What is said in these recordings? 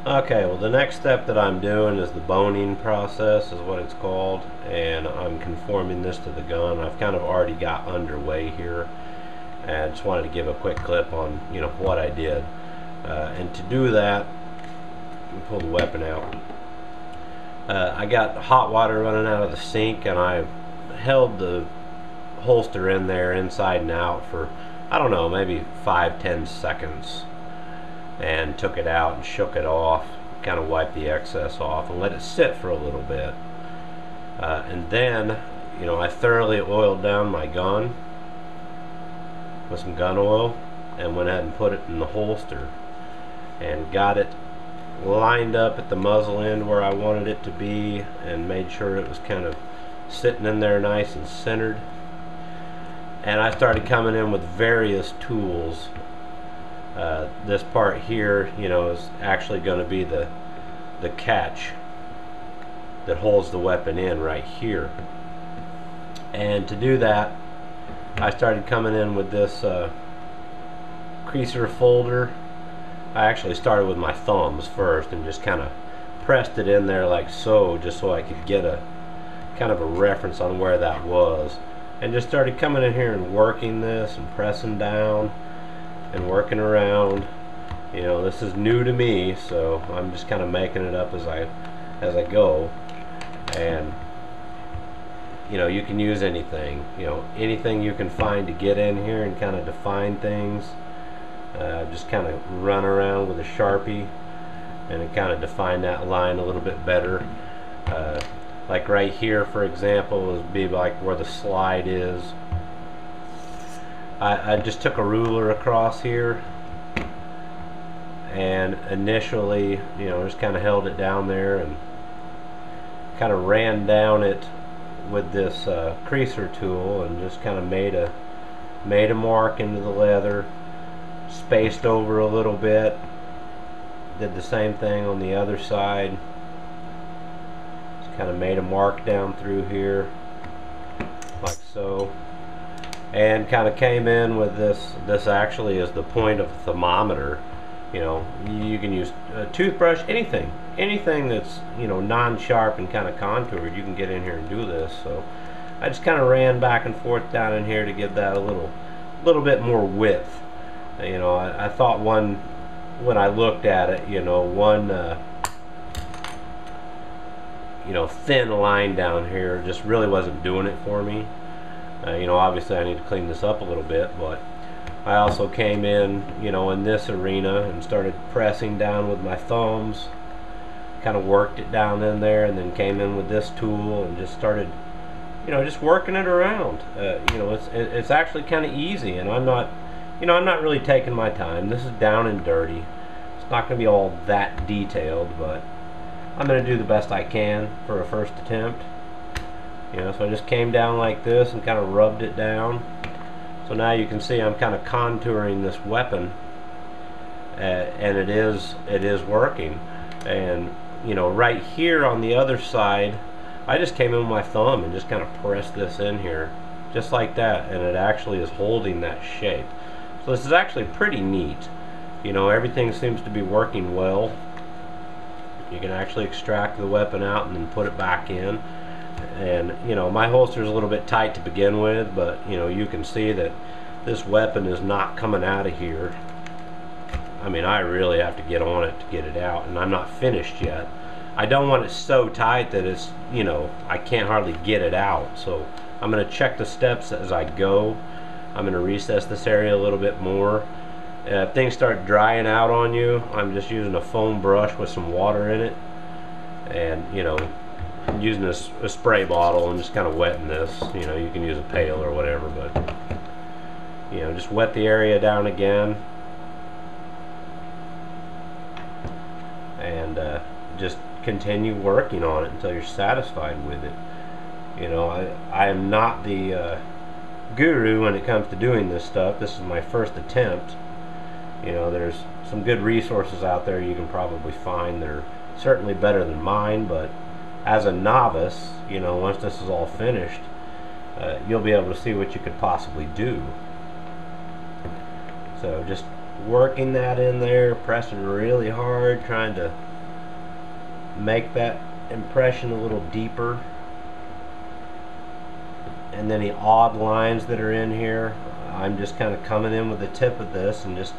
Okay, well the next step that I'm doing is the boning process is what it's called, and I'm conforming this to the gun. I've kind of already got underway here, and I just wanted to give a quick clip on what I did. And to do that, pull the weapon out. I got hot water running out of the sink, and I held the holster in there inside and out for, I don't know, maybe 5-10 seconds, and took it out and shook it off, kind of wiped the excess off and let it sit for a little bit. And then I thoroughly oiled down my gun with some gun oil and went ahead and put it in the holster and got it lined up at the muzzle end where I wanted it to be, and made sure it was kind of sitting in there nice and centered. And I started coming in with various tools. This part here, is actually going to be the catch that holds the weapon in right here. And to do that, I started coming in with this creaser folder. I actually started with my thumbs first and just kind of pressed it in there like so, just so I could get a kind of a reference on where that was, and just started coming in here and working this and pressing down and working around. This is new to me, so I'm just kind of making it up as I go. And you can use anything, anything you can find to get in here and kind of define things. Just kind of run around with a Sharpie and kind of define that line a little bit better. Like right here, for example, would be like where the slide is. I just took a ruler across here and initially, just kind of held it down there and kind of ran down it with this creaser tool and just kind of made a mark into the leather, spaced over a little bit, did the same thing on the other side, just kind of made a mark down through here like so, and kind of came in with this actually is the point of a thermometer. You can use a toothbrush, anything that's non-sharp and kind of contoured. You can get in here and do this. So I just kind of ran back and forth down in here to give that a little bit more width. I thought when I looked at it, one thin line down here just really wasn't doing it for me. Obviously I need to clean this up a little bit, but I also came in in this arena and started pressing down with my thumbs, kind of worked it down in there, and then came in with this tool and just started just working it around. It's actually kind of easy, and I'm not really taking my time. This is down and dirty. It's not going to be all that detailed, but I'm going to do the best I can for a first attempt. So I just came down like this and kind of rubbed it down. So now you can see I'm kind of contouring this weapon, and it is working. And right here on the other side, I just came in with my thumb and just kind of pressed this in here, just like that, and it actually is holding that shape. So this is actually pretty neat. Everything seems to be working well. You can actually extract the weapon out and then put it back in. And my holster is a little bit tight to begin with, but you can see that this weapon is not coming out of here. I mean, I really have to get on it to get it out, and I'm not finished yet. I don't want it so tight that it's I can't hardly get it out. So I'm going to check the steps as I go. I'm going to recess this area a little bit more. If things start drying out on you, I'm just using a foam brush with some water in it, and using a spray bottle and just kind of wetting this. You can use a pail or whatever, but just wet the area down again, and just continue working on it until you're satisfied with it. I am not the guru when it comes to doing this stuff. This is my first attempt. There's some good resources out there you can probably find that are certainly better than mine, but as a novice, once this is all finished, you'll be able to see what you could possibly do. So just working that in there, pressing really hard, trying to make that impression a little deeper. And then the odd lines that are in here, I'm just kind of coming in with the tip of this and just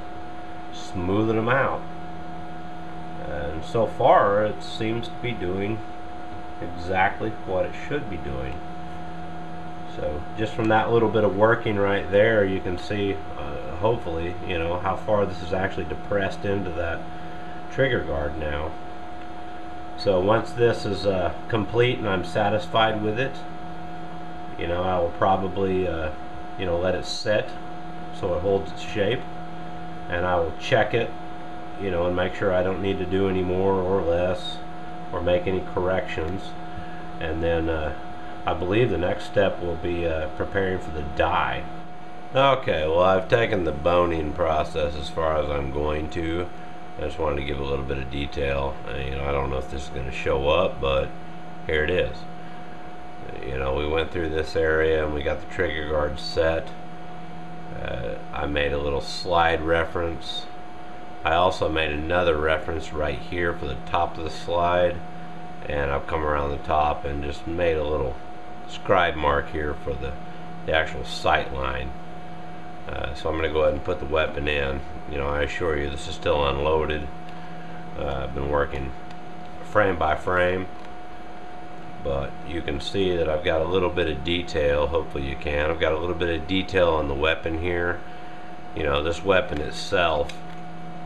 smoothing them out. And so far it seems to be doing exactly what it should be doing. So just from that little bit of working right there, you can see hopefully, you know, how far this is actually depressed into that trigger guard now. So once this is complete and I'm satisfied with it, you know, I will probably you know, let it set so it holds its shape, and I will check it, you know, and make sure I don't need to do any more or less or make any corrections. And then I believe the next step will be preparing for the die. Okay, well, I've taken the boning process as far as I'm going to. I just wanted to give a little bit of detail. You know, I don't know if this is going to show up, but here it is. You know, we went through this area and we got the trigger guard set. I made a little slide reference. I also made another reference right here for the top of the slide, and I've come around the top and just made a little scribe mark here for the actual sight line. So I'm going to go ahead and put the weapon in. You know, I assure you this is still unloaded. I've been working frame by frame, but you can see that I've got a little bit of detail. Hopefully you can. I've got a little bit of detail on the weapon here. You know, this weapon itself,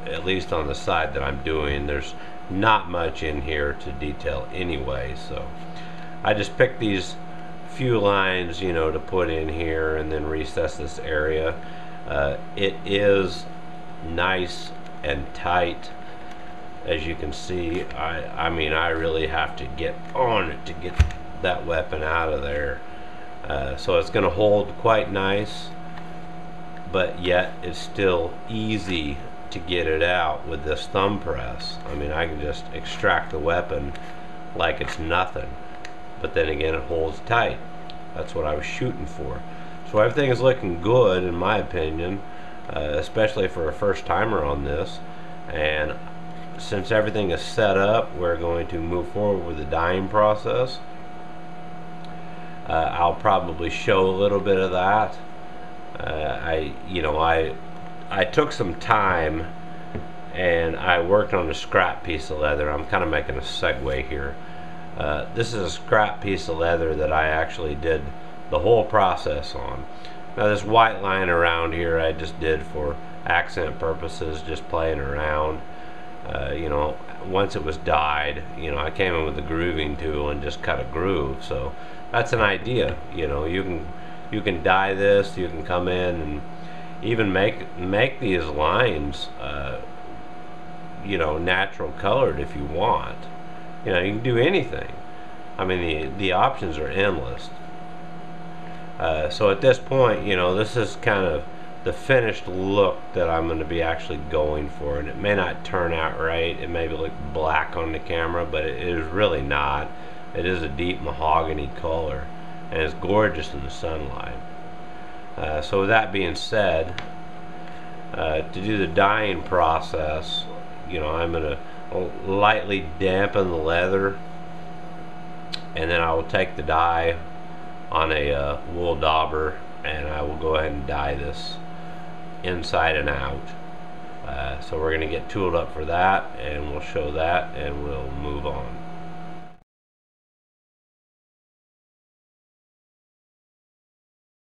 at least on the side that I'm doing, there's not much in here to detail anyway, so I just picked these few lines, you know, to put in here and then recess this area. It is nice and tight, as you can see. I mean, I really have to get on it to get that weapon out of there. So it's going to hold quite nice, but yet it's still easy to get it out with this thumb press. I mean, I can just extract the weapon like it's nothing, but then again it holds tight. That's what I was shooting for. So everything is looking good in my opinion, especially for a first timer on this. And since everything is set up, we're going to move forward with the dyeing process. I'll probably show a little bit of that. I took some time and I worked on a scrap piece of leather. I'm kind of making a segue here. This is a scrap piece of leather that I actually did the whole process on. Now this white line around here I just did for accent purposes, just playing around. You know, once it was dyed, you know, I came in with the grooving tool and just cut a groove. So that's an idea. You know, you can dye this, you can come in and even make these lines you know, natural colored if you want. You know, you can do anything. I mean, the options are endless. So at this point, you know, this is kind of the finished look that I'm going to be actually going for, and it may not turn out right. It may look black on the camera, but it is really not. It is a deep mahogany color, and it's gorgeous in the sunlight. So with that being said, to do the dyeing process, you know, I'm going to lightly dampen the leather, and then I will take the dye on a wool dauber, and I will go ahead and dye this inside and out. So we're going to get tooled up for that, and we'll show that, and we'll move on.